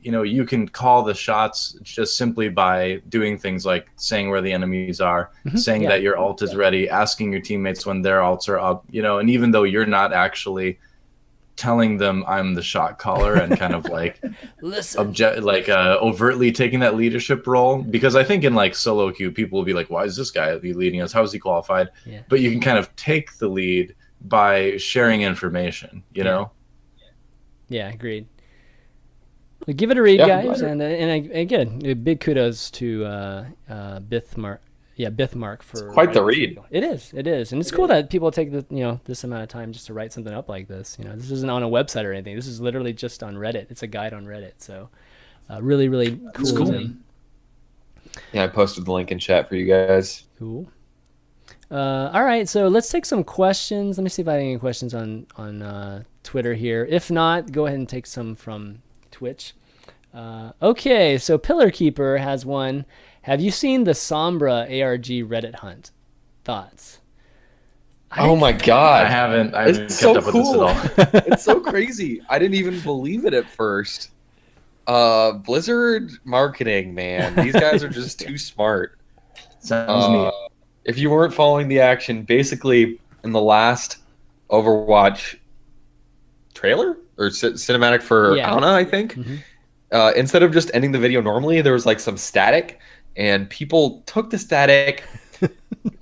you can call the shots just simply by doing things like saying where the enemies are, saying that your ult is ready, asking your teammates when their ults are up, and even though you're not actually telling them I'm the shot caller and kind of like overtly taking that leadership role, because I think in like solo queue people will be like, why is this guy leading us? How is he qualified? But you can kind of take the lead by sharing information, Yeah, agreed. Well, give it a read, guys, and again, big kudos to Bithmark. Yeah, Bithmark for quite the read. It is, and it's cool that people take this amount of time just to write something up like this. This isn't on a website or anything. This is literally just on Reddit. It's a guide on Reddit. So, really, really cool. It's cool. Yeah, I posted the link in chat for you guys. Cool. All right, so let's take some questions. Let me see if I have any questions on Twitter here. If not, go ahead and take some from Twitch. Okay, so Pillar Keeper has one. Have you seen the Sombra ARG Reddit hunt? Thoughts? Oh my god. I haven't it's kept so up cool. with this at all. It's so crazy. I didn't even believe it at first. Blizzard marketing, man. These guys are just too smart. Sounds neat. If you weren't following the action, basically in the last Overwatch trailer or cinematic for Ana, I think, instead of just ending the video normally, there was like some static, and people took the static,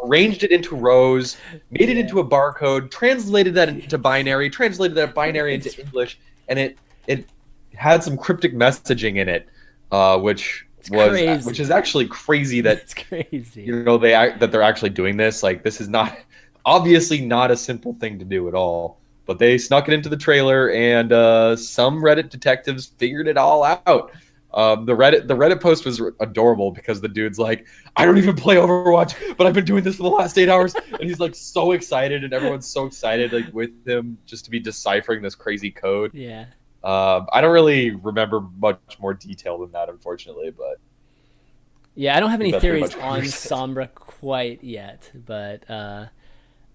arranged it into rows, made it into a barcode, translated that into binary, translated that binary into English, and it had some cryptic messaging in it, which is actually crazy that it's crazy. That they're actually doing this. Like, this is obviously not a simple thing to do at all. But they snuck it into the trailer, and some Reddit detectives figured it all out. The Reddit post was adorable because the dude's like, I don't even play Overwatch, but I've been doing this for the last 8 hours, and he's like so excited, and everyone's so excited like with him just to be deciphering this crazy code. Yeah. I don't really remember much more detail than that, unfortunately, but yeah, I don't have any theories on Sombra quite yet, but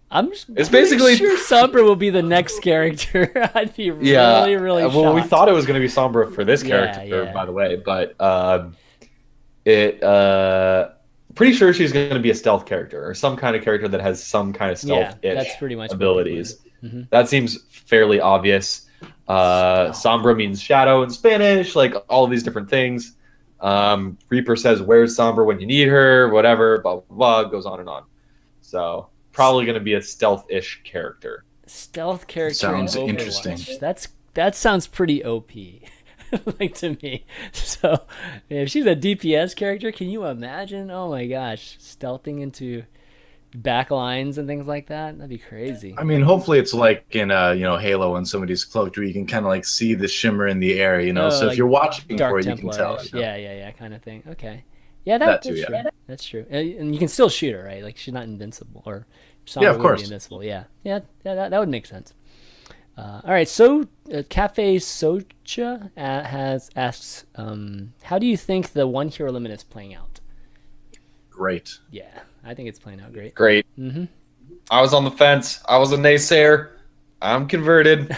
I'm just basically sure Sombra will be the next character. I'd be really shocked. Well, we thought it was going to be Sombra for this character, by the way, but pretty sure she's going to be a stealth character or some kind of character that has some kind of stealth-ish abilities. That seems fairly obvious. Sombra means shadow in Spanish, like all of these different things. Reaper says, where's Sombra when you need her, whatever, blah, blah, blah, goes on and on. So probably going to be a stealth-ish character. Stealth character sounds in interesting. That sounds pretty OP, like to me. So if she's a DPS character, can you imagine? Oh my gosh, stealthing into back lines and things like that. That'd be crazy. I mean, hopefully it's like in Halo when somebody's cloaked, where you can kind of like see the shimmer in the air, so like if you're watching Dark for it, Templar. you can tell. Yeah, kind of thing. Okay. Yeah, that's too, true. That's true. And you can still shoot her, right? Like, she's not invincible, or Yeah, of course. Invincible. Yeah, that would make sense. All right, so Cafe Socha asks, how do you think the one hero limit is playing out? Great. Yeah, I think it's playing out great. Great. I was on the fence. I was a naysayer. I'm converted.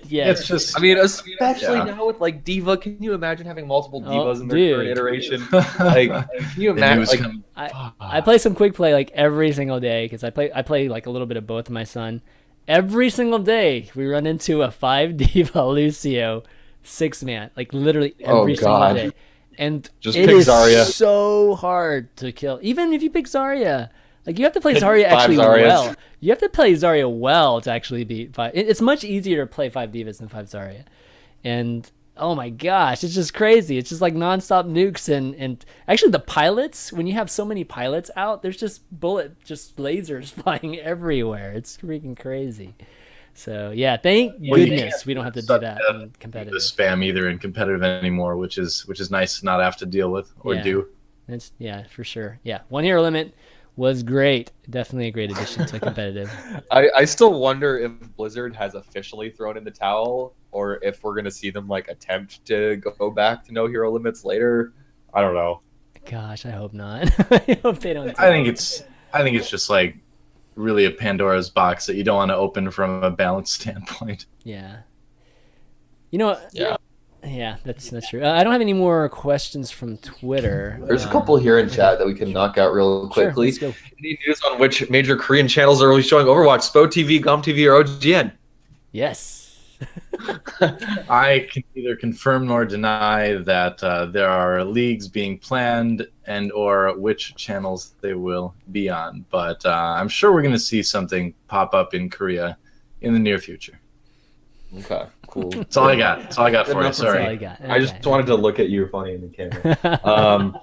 Yeah. It's just, I mean, especially now with like D.Va. Can you imagine having multiple D.Vas in their current iteration? Like, can you imagine? I play some quick play like every single day because I play like a little bit of both with my son. Every single day we run into a 5 D.Va Lucio 6-man, like literally every single day. And just it pick is Zarya. So hard to kill. Even if you pick Zarya, like you have to play Zarya actually well. You have to play Zarya well to actually beat 5. It's much easier to play 5 Divas than 5 Zarya. And oh my gosh, it's just crazy. It's just like nonstop nukes and actually the pilots, when you have so many pilots out, there's just lasers flying everywhere. It's freaking crazy. So yeah, thank goodness we don't have to do that in competitive. The spam either in competitive anymore, which is nice to not have to deal with or do. It's for sure. Yeah, one hero limit was great. Definitely a great addition to competitive. I still wonder if Blizzard has officially thrown in the towel, or if we're gonna see them like attempt to go back to no hero limits later. I don't know. Gosh, I hope not. I hope they don't. I think it's just like really a Pandora's box that you don't want to open from a balance standpoint. Yeah. Yeah, that's true. I don't have any more questions from Twitter. There's a couple here in chat that we can knock out real Sure, quickly. let's go. Any news on which major Korean channels are showing Overwatch? Spo TV, GOM TV, or OGN? Yes. I can neither confirm nor deny that there are leagues being planned and or which channels they will be on. But I'm sure we're going to see something pop up in Korea in the near future. Okay, cool. That's all I got. That's all I got for you. That's all Sorry. I got. I just wanted to look at you funny in the camera.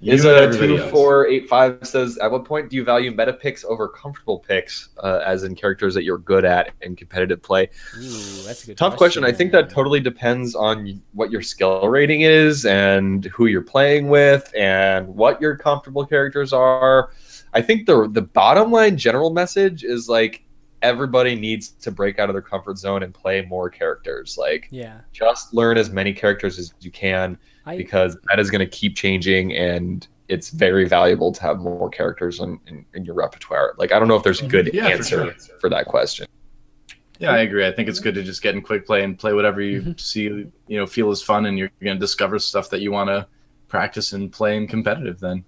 You Is and a everybody else. 2485 says, at what point do you value meta picks over comfortable picks, as in characters that you're good at in competitive play? Ooh, that's a good Tough question. I think that totally depends on what your skill rating is and who you're playing with and what your comfortable characters are. I think the bottom line general message is like everybody needs to break out of their comfort zone and play more characters. Like, Yeah. just learn as many characters as you can, because that is going to keep changing, and it's very valuable to have more characters in your repertoire. Like, I don't know if there's a good answer for that question. Yeah, I agree. I think it's good to just get in quick play and play whatever you see, feel is fun, and you're going to discover stuff that you want to practice and play in competitive then.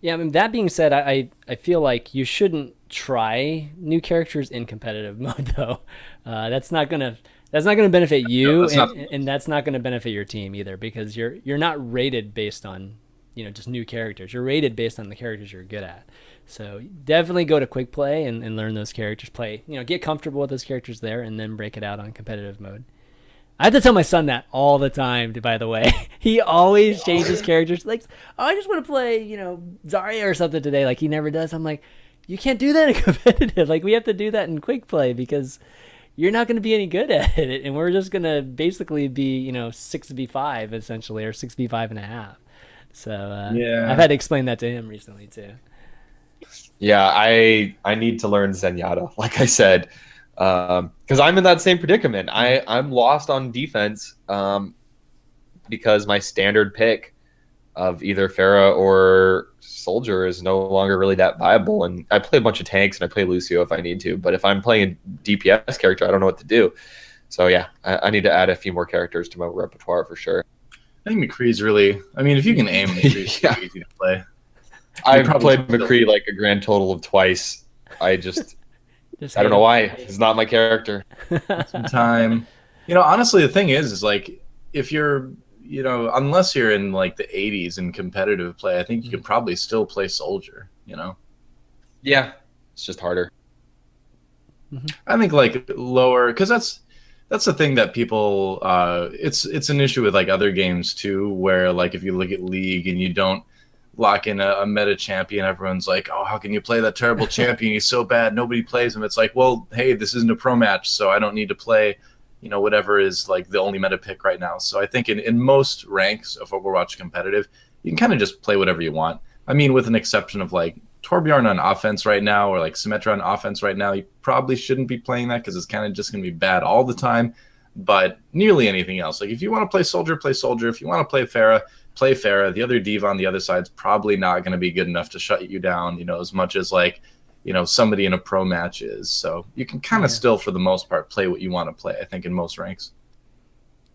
Yeah, I mean, that being said, I feel like you shouldn't try new characters in competitive mode, though. That's not gonna benefit you, and that's not gonna benefit your team either, because you're not rated based on just new characters. You're rated based on the characters you're good at. So definitely go to quick play and learn those characters. Play, get comfortable with those characters there, and then break it out on competitive mode. I have to tell my son that all the time, by the way. He always changes characters. Like, oh, I just want to play, Zarya or something today. Like, he never does. I'm like, you can't do that in competitive. Like, we have to do that in quick play, because you're not going to be any good at it. And we're just going to basically be, 6v5, essentially, or 6v5.5. So, I've had to explain that to him recently, too. Yeah, I need to learn Zenyatta, like I said. Because I'm in that same predicament. I'm lost on defense because my standard pick of either Pharah or Soldier is no longer really that viable. And I play a bunch of tanks and I play Lucio if I need to. But if I'm playing a DPS character, I don't know what to do. So yeah, I need to add a few more characters to my repertoire for sure. I think McCree's really, if you can aim, McCree's pretty easy to play. I've played McCree like a grand total of twice. I don't know why. It's not my character. Some time. Honestly, the thing is like, if you're, unless you're in like the 80s in competitive play, I think you could probably still play Soldier, Yeah, it's just harder. I think like lower, because that's the thing that people, it's an issue with like other games too, where like if you look at League and you don't lock in a meta champion, everyone's like, oh, how can you play that terrible champion? He's so bad, nobody plays him. It's like, well, hey, this isn't a pro match, so I don't need to play whatever is like the only meta pick right now. So I think in most ranks of Overwatch competitive, you can kind of just play whatever you want. With an exception of like Torbjorn on offense right now, or like Symmetra on offense right now, you probably shouldn't be playing that, because it's kind of just going to be bad all the time. But nearly anything else, like if you want to play Soldier, play Soldier. If you want to play Pharah, play Pharah. The other diva on the other side's probably not going to be good enough to shut you down, as much as like, somebody in a pro match is. So you can kind of still, for the most part, play what you want to play, I think, in most ranks.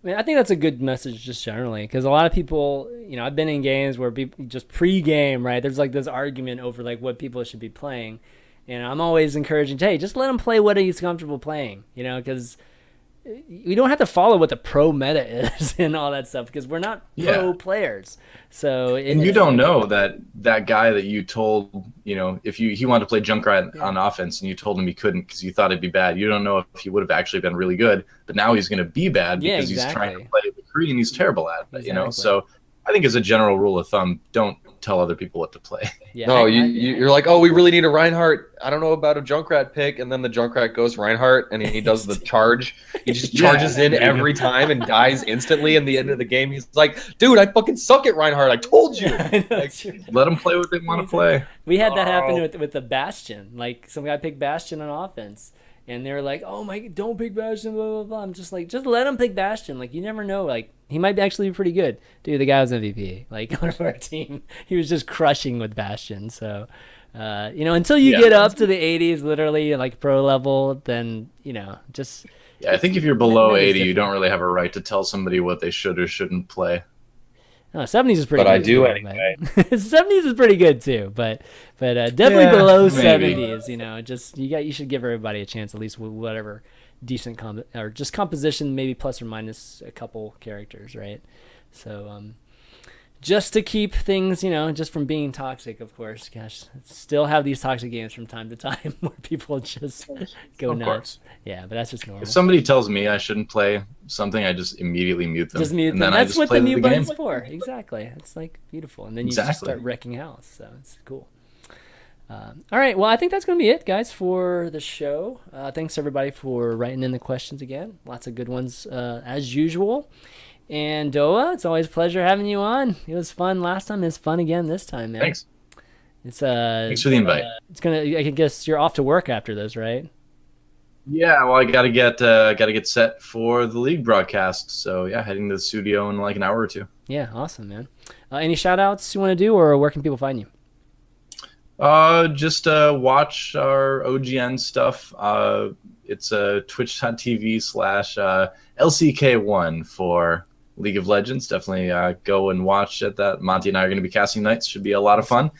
I think that's a good message just generally, because a lot of people, I've been in games where people just pre-game, right? There's like this argument over like what people should be playing. And I'm always encouraging, hey, just let them play what he's comfortable playing, because we don't have to follow what the pro meta is and all that stuff, because we're not pro players. So and you don't know that guy that you told, if he wanted to play Junkrat on offense and you told him he couldn't because you thought it'd be bad. You don't know if he would have actually been really good, but now he's going to be bad because he's trying to play McCree and he's terrible at it. So I think as a general rule of thumb, don't tell other people what to play. You're like, oh, we really need a Reinhardt. I don't know about a Junkrat pick, and then the Junkrat goes Reinhardt, and he does the charge. He just charges in every time and dies instantly. In the end of the game, he's like, dude, I fucking suck at Reinhardt. I told you. Let them play what they want to play. We had that happen with the Bastion. Like, some guy picked Bastion on offense, and they were like, oh my, don't pick Bastion, blah, blah, blah. I'm just like, just let him pick Bastion. Like, you never know. Like, he might actually be pretty good. Dude, the guy was MVP. Like, on our team, he was just crushing with Bastion. So, Until you get up to the 80s, literally like pro level, then just. Yeah, I think if you're below 80, different. you don't really have a right to tell somebody what they should or shouldn't play. No, 70s is pretty But good. I do too, anyway. 70s is pretty good too, but definitely below maybe. 70s. Just you should give everybody a chance, at least with whatever decent or just composition, maybe plus or minus a couple characters, right? So just to keep things, just from being toxic, of course. Gosh, still have these toxic games from time to time where people just go Of nuts. course. Yeah, but that's just normal. If somebody tells me I shouldn't play something, I just immediately mute them. Just mute and them. then I That's just what play the mute game. button's for. Exactly. It's like beautiful, and then you just Exactly. start wrecking house. So it's cool. All right. Well, I think that's going to be it, guys, for the show. Thanks everybody for writing in the questions again. Lots of good ones as usual. And Doa, it's always a pleasure having you on. It was fun last time. It's fun again this time, man. Thanks. It's Thanks for the invite. It's gonna. I guess you're off to work after those, right? Yeah, well, I gotta get set for the league broadcast. So yeah, heading to the studio in like an hour or two. Yeah, awesome, man. Any shout outs you want to do, or where can people find you? Just watch our OGN stuff. It's twitch.tv/LCK1 for League of Legends. Definitely go and watch it. That Monty and I are going to be casting nights. Should be a lot of fun.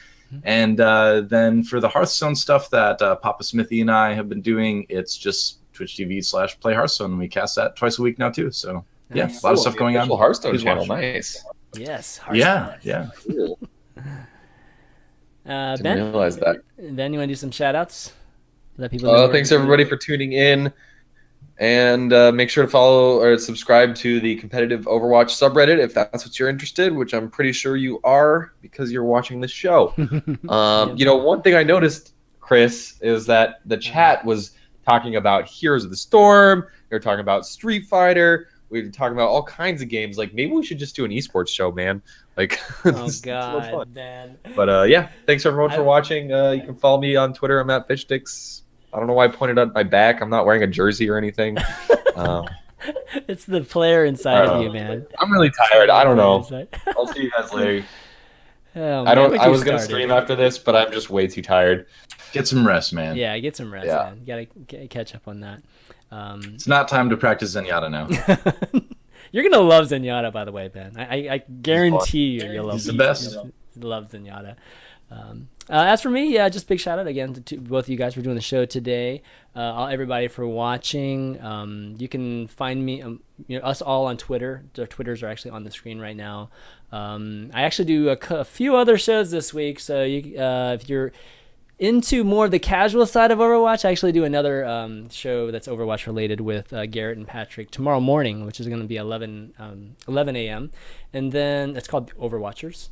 And then for the Hearthstone stuff that Papa Smithy and I have been doing, it's just twitch.tv/play Hearthstone. We cast that twice a week now too. So yeah, Nice. a lot of stuff going on. Hearthstone Please channel, watch. nice. Yes. Hearthstone. Yeah. Cool. Didn't Ben, realize that. Ben, you want to do some shout outs? Let people know. Thanks everybody for tuning in, and make sure to follow or subscribe to the competitive Overwatch subreddit if that's what you're interested, which I'm pretty sure you are because you're watching this show. One thing I noticed, Chris, is that the chat was talking about Heroes of the Storm. They were talking about Street Fighter. We were talking about all kinds of games. Like, maybe we should just do an esports show, man. Like, Oh God, man. But yeah, thanks everyone for watching. You can follow me on Twitter. I'm at Fishstix. I don't know why I pointed at my back. I'm not wearing a jersey or anything. It's the player inside of you, man. I'm really tired. I don't know. Inside. I'll see you guys later. Oh, I man, we was keep gonna started. stream after this, but I'm just way too tired. Get some rest, man. Yeah, get some rest, Yeah. man. You gotta catch up on that. It's not time to practice Zenyatta now. You're gonna love Zenyatta, by the way, Ben. I guarantee you'll love. He's the best. Love Zenyatta. As for me, yeah, just big shout out again to both of you guys for doing the show today. Everybody for watching. You can find me, us all on Twitter. Our Twitters are actually on the screen right now. I actually do a few other shows this week, so if you're into more of the casual side of Overwatch, I actually do another show that's Overwatch related with Garrett and Patrick tomorrow morning, which is going to be 11 a.m. And then it's called Overwatchers.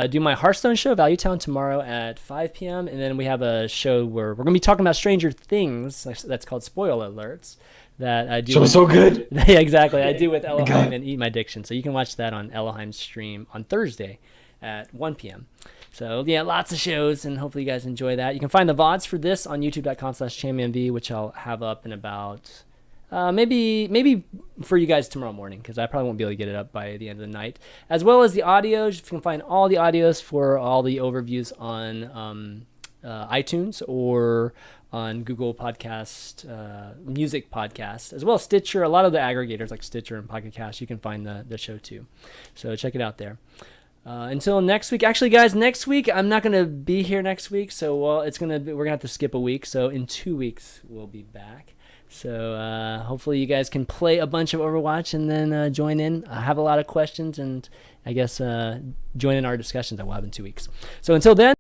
Do my Hearthstone show, Value Town, tomorrow at 5 p.m. And then we have a show where we're going to be talking about Stranger Things. That's called Spoiler Alerts. That I do. So good. Yeah, exactly. I do with Elohim and Eat My Diction. So you can watch that on Elohim's stream on Thursday at 1 p.m. So yeah, lots of shows, and hopefully you guys enjoy that. You can find the VODs for this on youtube.com/ChanManV, which I'll have up in about maybe for you guys tomorrow morning, because I probably won't be able to get it up by the end of the night. As well as the audios. You can find all the audios for all the overviews on iTunes or on Google Podcast, Music Podcast, as well as Stitcher. A lot of the aggregators like Stitcher and Pocket Cast, you can find the show too. So check it out there. Until next week. Actually, guys, next week I'm not gonna be here next week, so we're gonna have to skip a week. So in 2 weeks we'll be back. So hopefully you guys can play a bunch of Overwatch and then join in. I have a lot of questions, and I guess join in our discussions that we'll have in 2 weeks. So until then.